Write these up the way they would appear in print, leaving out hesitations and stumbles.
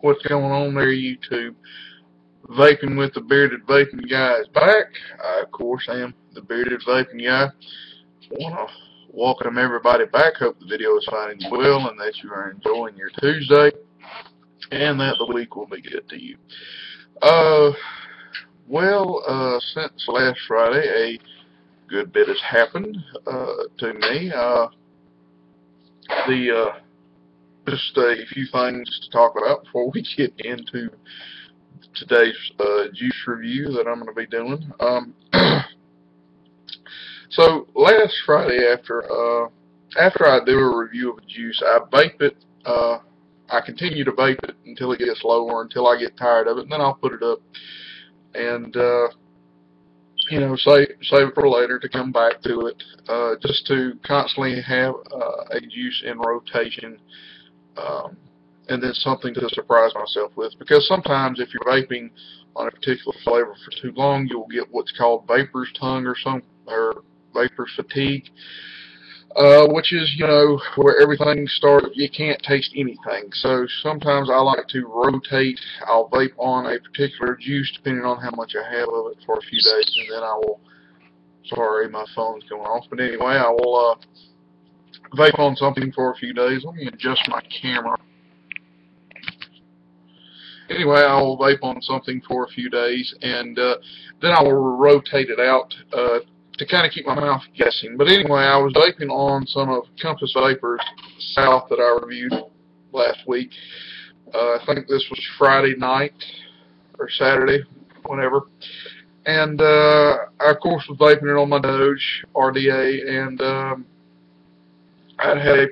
What's going on there, YouTube? Vaping with the Bearded Vaping Guy is back. I, of course, am the Bearded Vaping Guy. Want to welcome everybody back. Hope the video is finding you well and that you are enjoying your Tuesday and that the week will be good to you. Since last Friday, a good bit has happened to me. Just a few things to talk about before we get into today's juice review that I'm going to be doing. So last Friday, after I do a review of a juice, I vape it. I continue to vape it until it gets lower, until I get tired of it, and then I'll put it up and save it for later to come back to it, just to constantly have a juice in rotation. And then something to surprise myself with, because sometimes if you're vaping on a particular flavor for too long, you'll get what's called vapor's tongue or vapor's fatigue, which is, where everything starts, you can't taste anything. So sometimes I like to rotate. I'll vape on a particular juice depending on how much I have of it for a few days, and then I will, sorry, my phone's going off, but anyway, I will vape on something for a few days. Let me adjust my camera. Anyway, I will vape on something for a few days, and then I will rotate it out to kind of keep my mouth guessing. But anyway, I was vaping on some of Compass Vapor's South that I reviewed last week. I think this was Friday night or Saturday, whatever. And I, of course, was vaping it on my Doge RDA, and I'd had a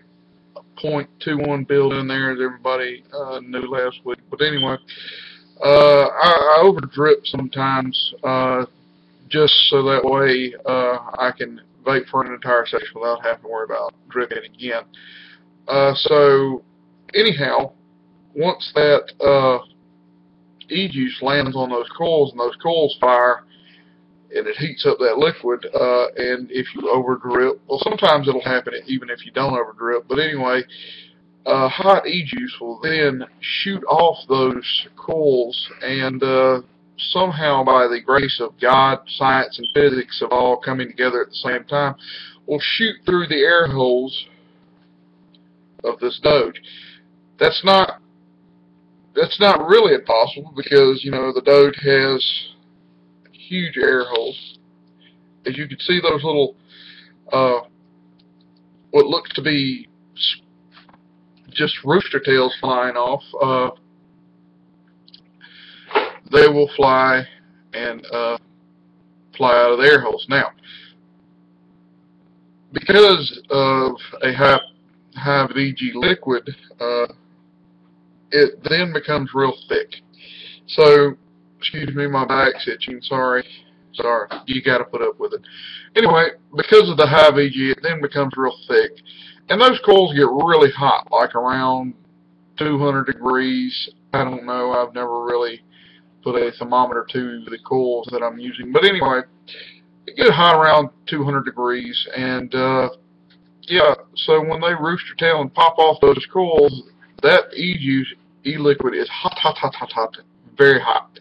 0.21 build in there, as everybody knew last week. But anyway, I overdrip sometimes, just so that way I can vape for an entire session without having to worry about dripping again. So anyhow, once that e-juice lands on those coils and those coils fire, and it heats up that liquid, and if you overdrip, well, sometimes it'll happen even if you don't overdrip, but anyway, hot e-juice will then shoot off those coils, and somehow, by the grace of God, science and physics of all coming together at the same time, will shoot through the air holes of this Doge. That's not really impossible, because the Doge has huge air holes. As you can see, those little what looks to be just rooster tails flying off, they will fly and fly out of the air holes. Now, because of a high VG liquid, it then becomes real thick. So, excuse me, my back's itching, sorry, you gotta put up with it. Anyway, because of the high VG, it then becomes real thick, and those coils get really hot, like around 200 degrees. I don't know, I've never really put a thermometer to the coils that I'm using, but anyway, it gets hot around 200 degrees, and yeah, so when they rooster tail and pop off those coils, that e-juice, e-liquid is hot, very hot.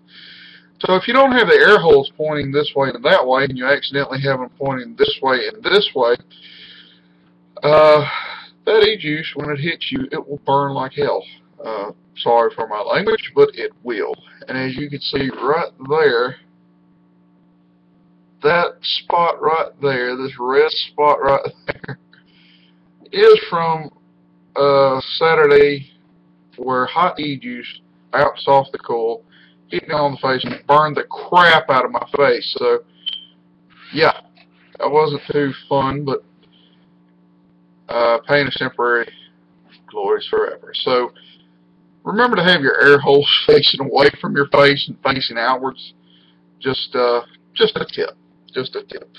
So if you don't have the air holes pointing this way and that way, and you accidentally have them pointing this way and this way, that e-juice, when it hits you, it will burn like hell. Sorry for my language, but it will. And as you can see right there, that spot right there, this red spot right there, is from Saturday, where hot e-juice bounced off the coil, hit me on the face, and burned the crap out of my face. So, yeah, that wasn't too fun, but pain is temporary, glory is forever. So, remember to have your air holes facing away from your face and facing outwards. Just a tip. Just a tip.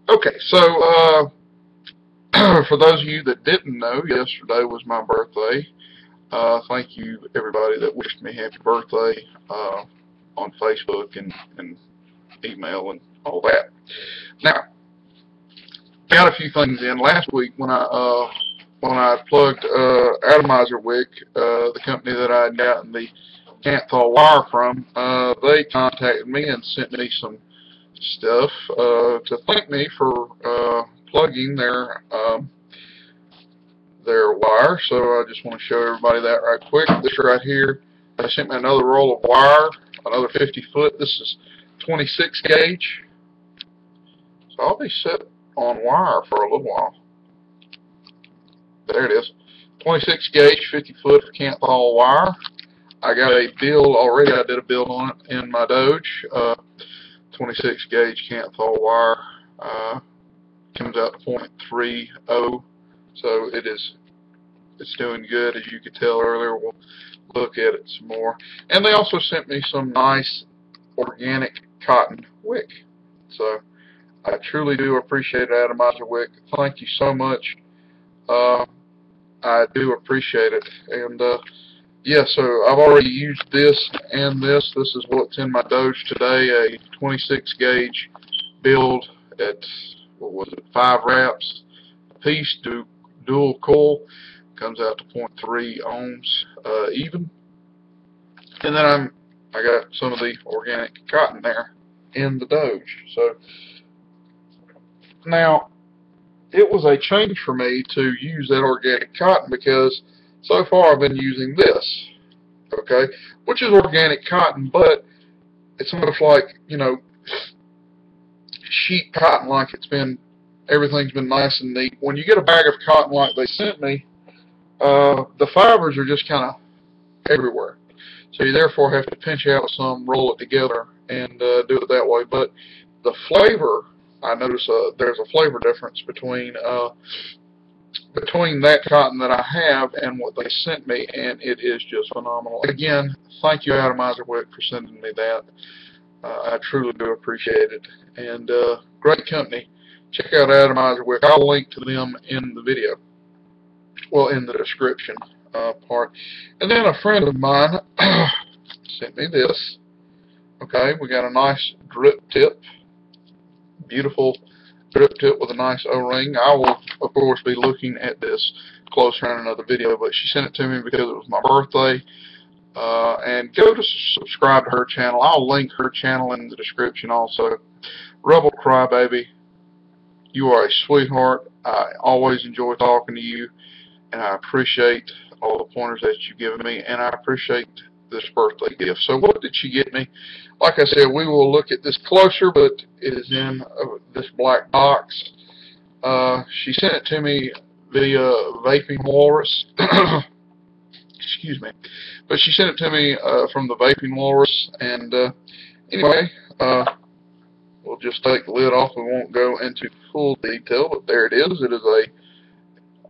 Okay, so for those of you that didn't know, yesterday was my birthday. Thank you, everybody that wished me happy birthday on Facebook and email and all that. Now, got a few things in. Last week when I when I plugged Atomizer Wick, the company that I had gotten the can't-thaw wire from, they contacted me and sent me some stuff to thank me for plugging their wire. So I just want to show everybody that right quick. This right here, they sent me another roll of wire, another 50 foot. This is 26 gauge. So I'll be set on wire for a little while. There it is. 26 gauge, 50 foot can't-thaw wire. I got a build already. I did a build on it in my Doge. 26 gauge can't-thaw wire. Comes out to 0.30. So it's doing good, as you could tell earlier. We'll look at it some more. And they also sent me some nice organic cotton wick. So I truly do appreciate Atomizer Wick. Thank you so much. I do appreciate it. And yeah, so I've already used this and this. This is what's in my Doge today, a 26 gauge build at, what was it, 5 wraps a piece, dual coil. Comes out to 0.3 ohms even. And then I got some of the organic cotton there in the Doge. So now, it was a change for me to use that organic cotton, because so far I've been using this, okay, which is organic cotton, but it's almost like, you know, sheet cotton, like everything's been nice and neat. When you get a bag of cotton like they sent me, the fibers are just kind of everywhere. So you therefore have to pinch out some, roll it together, and do it that way. But the flavor, I notice there's a flavor difference between that cotton that I have and what they sent me, and it is just phenomenal. Again, thank you, Atomizer Wick, for sending me that. I truly do appreciate it. And great company. Check out Atomizer Wick. I'll link to them in the video. Well, in the description part. And then a friend of mine sent me this. Okay, we got a nice drip tip. Beautiful drip tip with a nice O-ring. I will, of course, be looking at this closer in another video, but she sent it to me because it was my birthday. And go to subscribe to her channel. I'll link her channel in the description also. Rebel Crybaby, you are a sweetheart. I always enjoy talking to you, and I appreciate all the pointers that you've given me, and I appreciate this birthday gift. So what did she get me? Like I said, we will look at this closer, but it is in this black box. She sent it to me via Vaping Walrus. Excuse me. But she sent it to me from the Vaping Walrus, and anyway, we'll just take the lid off. We won't go into full detail, but there it is. It is a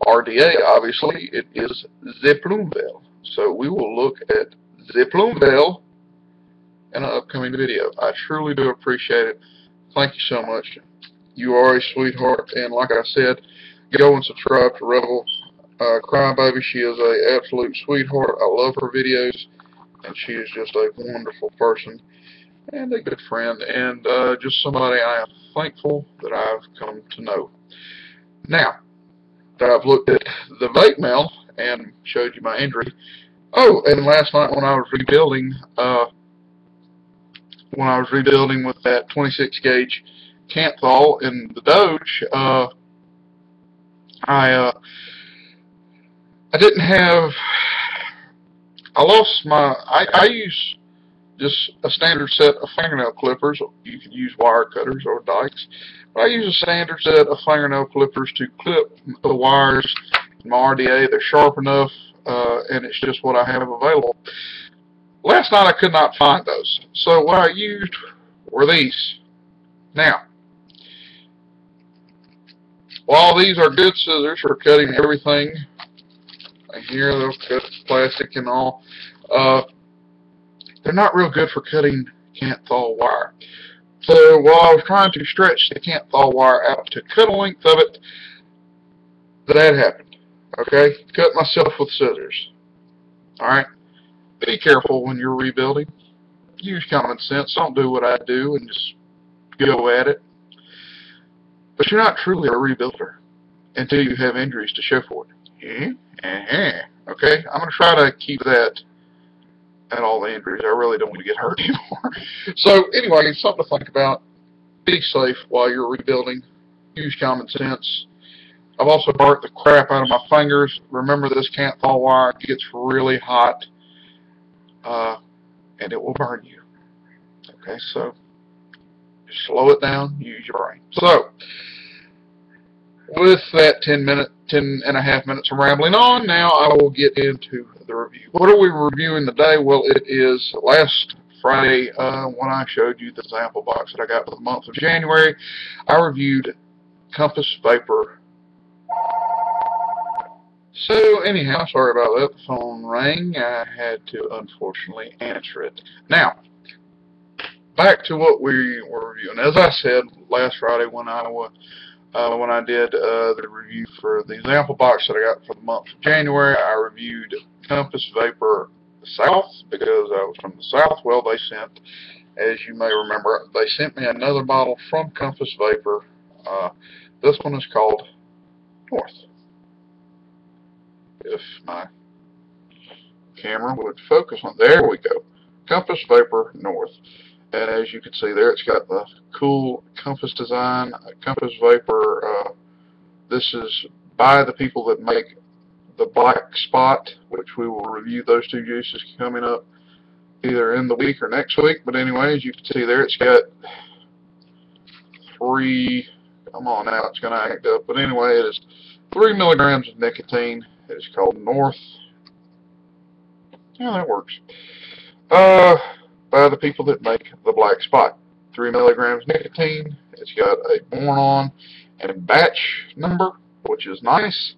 RDA, obviously. It is Ziploomvel. So we will look at Ziploomvel in an upcoming video. I truly do appreciate it. Thank you so much. You are a sweetheart, and like I said, go and subscribe to Rebel Crybaby. She is an absolute sweetheart. I love her videos, and she is just a wonderful person and a good friend, and just somebody I am thankful that I've come to know. Now that I've looked at the vape mail and showed you my injury. Oh, and last night when I was rebuilding, with that 26 gauge can't-thaw in the Doge, I didn't have. I lost my. I use just a standard set of fingernail clippers. You can use wire cutters or dikes, but I use a standard set of fingernail clippers to clip the wires in my RDA. They're sharp enough, and it's just what I have available. Last night I could not find those, so what I used were these. Now, while these are good scissors for cutting everything, like here they'll cut plastic and all, they're not real good for cutting can't-thaw wire. So while I was trying to stretch the can't-thaw wire out to cut a length of it, that happened. Okay? Cut myself with scissors. Alright? Be careful when you're rebuilding. Use common sense. Don't do what I do and just go at it. But you're not truly a rebuilder until you have injuries to show for it. Okay, I'm going to try to keep that at all the injuries. I really don't want to get hurt anymore. So anyway, something to think about. Be safe while you're rebuilding. Use common sense. I've also burnt the crap out of my fingers. Remember, this can't thaw wire. It gets really hot, and it will burn you. Okay, so slow it down. Use your brain. So, with that 10 and a half minutes of rambling on, now I will get into the review. What are we reviewing today? Well, it is last Friday when I showed you the sample box that I got for the month of January. I reviewed Compass Vapor. So anyhow, sorry about that. The phone rang. I had to unfortunately answer it. Now, back to what we were reviewing. As I said last Friday when I did the review for the sample box that I got for the month of January, I reviewed Compass Vapor South because I was from the South. Well, they sent, as you may remember, they sent me another bottle from Compass Vapor. This one is called North. If my camera would focus on, there we go. Compass Vapor North. And as you can see there, it's got the cool Compass design. Compass Vapor, this is by the people that make the Black Spot, which we will review those two juices coming up either in the week or next week. But anyway, as you can see there, it's got 3, come on now, it's going to act up. But anyway, it is 3 milligrams of nicotine. It is called North. Yeah, that works. By the people that make the Black Spot. 3 milligrams nicotine. It's got a born on and batch number, which is nice.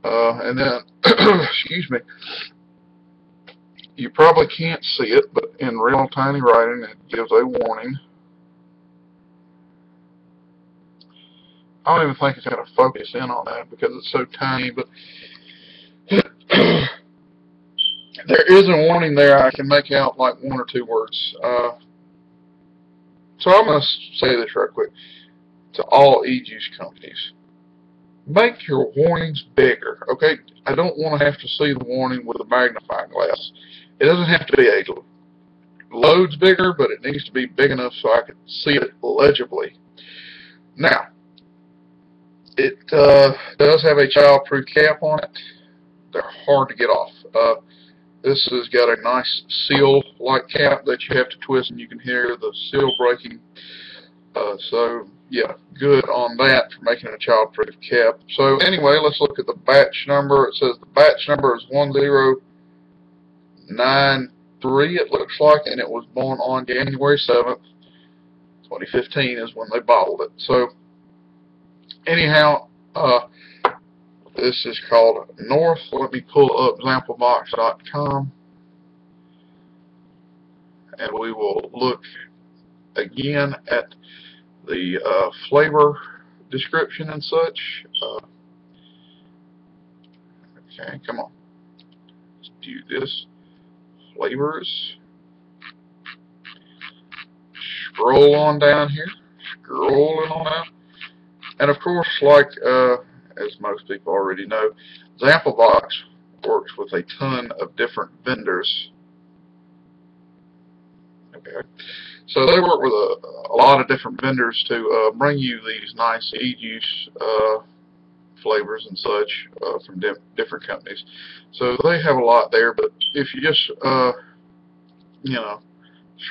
And then, excuse me, you probably can't see it, but in real tiny writing, it gives a warning. I don't even think it's going to focus in on that because it's so tiny, but there is a warning there. I can make out like 1 or 2 words. So I'm going to say this right quick to all e-juice companies. Make your warnings bigger, okay? I don't want to have to see the warning with a magnifying glass. It doesn't have to be a loads bigger, but it needs to be big enough so I can see it legibly. Now, it does have a child-proof cap on it. They're hard to get off. This has got a nice seal-like cap that you have to twist, and you can hear the seal breaking. So, yeah, good on that for making a child-proof cap. So, anyway, let's look at the batch number. It says the batch number is 1093, it looks like, and it was born on January 7th, 2015 is when they bottled it. So, anyhow, this is called North. Let me pull up samplebox.com, and we will look again at the flavor description and such. Okay, come on. Let's do this. Flavors. Scroll on down here. Scrolling on down. And of course, like as most people already know, Samplebox works with a ton of different vendors. Okay. So they work with a lot of different vendors to bring you these nice e-juice flavors and such from different companies. So they have a lot there, but if you just, you know,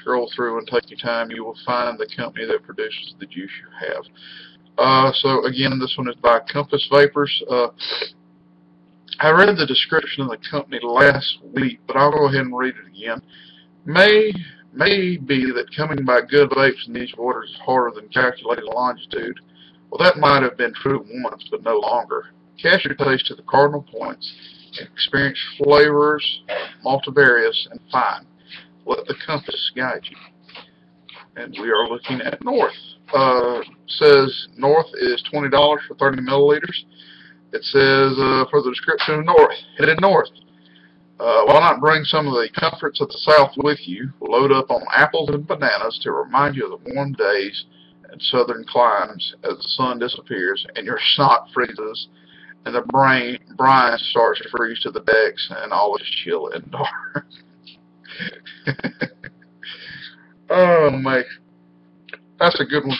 scroll through and take your time, you will find the company that produces the juice you have. So again, this one is by Compass Vapors. I read the description of the company last week, but I'll go ahead and read it again. May be that coming by good vapes in these waters is harder than calculating longitude. Well, that might have been true once, but no longer. Cast your taste to the cardinal points and experience flavors, multivarious, and fine. Let the compass guide you. And we are looking at North. Says North is $20 for 30 milliliters. It says for the description of North, headed north. Why not bring some of the comforts of the South with you? Load up on apples and bananas to remind you of the warm days and southern climes as the sun disappears and your snot freezes and the brine starts to freeze to the decks, and all is chill and dark. Oh man, that's a good one.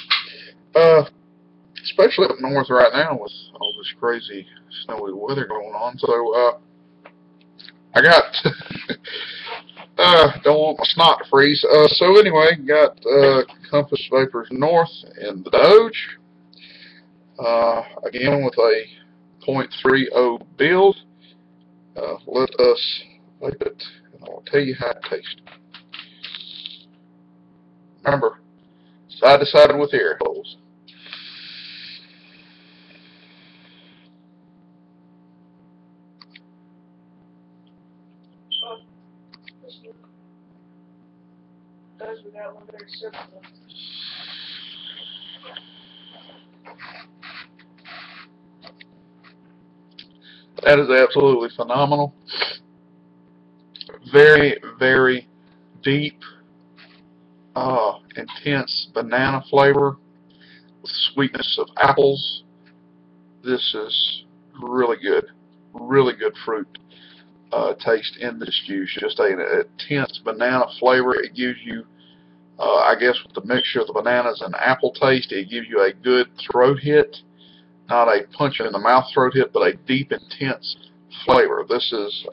Especially up north right now with all this crazy snowy weather going on. So I got don't want my snot to freeze. So anyway, got Compass Vapors North in the Doge. Again with a .30 build. Let us vape it, and I'll tell you how it tastes. Remember, side to side with air holes. Does without one very simple. That is absolutely phenomenal. Very, very deep, intense banana flavor with sweetness of apples. This is really good. Really good fruit taste in this juice. Just an intense banana flavor. It gives you, I guess, with the mixture of the bananas and apple taste, it gives you a good throat hit. Not a punch in the mouth throat hit, but a deep, intense flavor. This is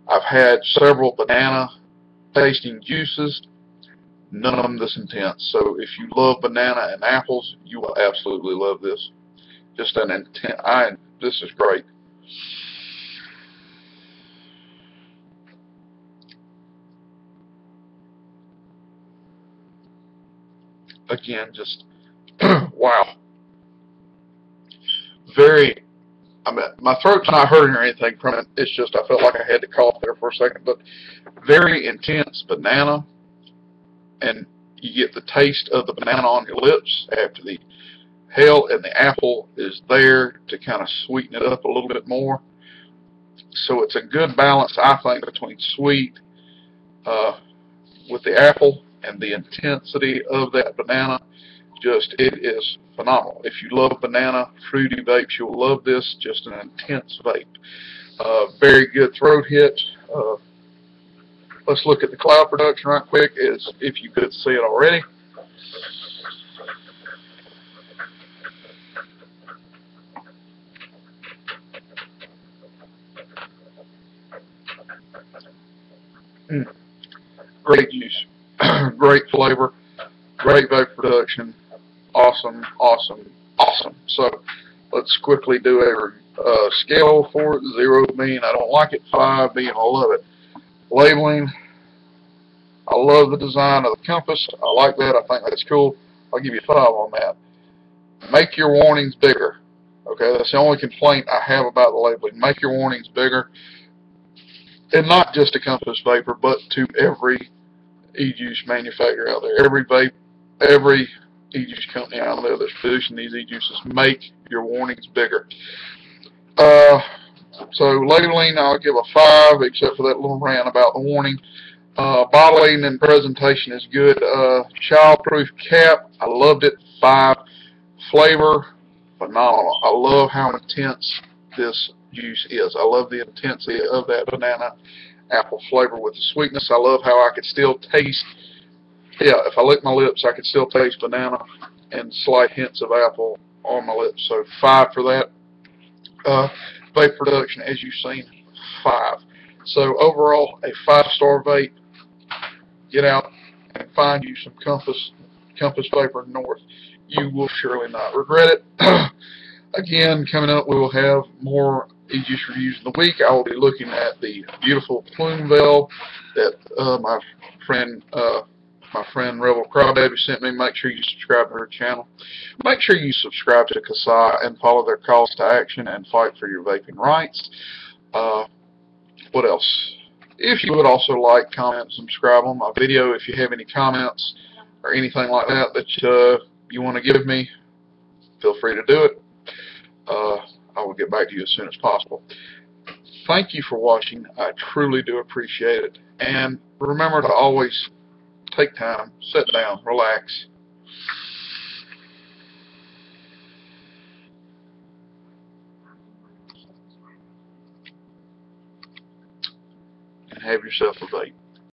I've had several banana tasting juices, none of them this intense. So if you love banana and apples, you will absolutely love this. Just an intense, this is great. Again, just, wow. Very, I mean, my throat's not hurting or anything from it. It's just I felt like I had to cough there for a second. But very intense banana, and you get the taste of the banana on your lips after the hell, and the apple is there to kind of sweeten it up a little bit more. So it's a good balance, I think, between sweet with the apple and the intensity of that banana. Just, it is phenomenal. If you love banana fruity vapes, you'll love this. Just an intense vape. Very good throat hit. Let's look at the cloud production right quick, as if you could see it already. Great juice, great flavor, great vape production. Awesome, awesome, awesome. So let's quickly do a scale for it. 0 being I don't like it, 5 being I love it. Labeling, I love the design of the compass. I like that. I think that's cool. I'll give you 5 on that. Make your warnings bigger. Okay, that's the only complaint I have about the labeling. Make your warnings bigger. And not just to Compass Vapor, but to every e-juice manufacturer out there. Every vape, every e-juice company out there that's producing these e-juices, make your warnings bigger. So labeling, I'll give a 5, except for that little rant about the warning. Bottling and presentation is good. Childproof cap, I loved it, 5. Flavor, phenomenal. I love how intense this juice is. I love the intensity of that banana apple flavor with the sweetness. I love how I could still taste, if I lick my lips, I could still taste banana and slight hints of apple on my lips. So 5 for that. Vape production, as you've seen, 5. So overall, a 5-star vape. Get out and find you some Compass Vapor North. You will surely not regret it. Again, coming up, we will have more e-juice reviews in the week. I will be looking at the beautiful plume veil that my friend Rebel Crybaby sent me. Make sure you subscribe to her channel. Make sure you subscribe to Kasai and follow their calls to action and fight for your vaping rights. What else? If you would also like, comment, subscribe on my video. If you have any comments or anything like that that you want to give me, feel free to do it. I will get back to you as soon as possible. Thank you for watching. I truly do appreciate it. And remember to always take time, sit down, relax. and have yourself a vape.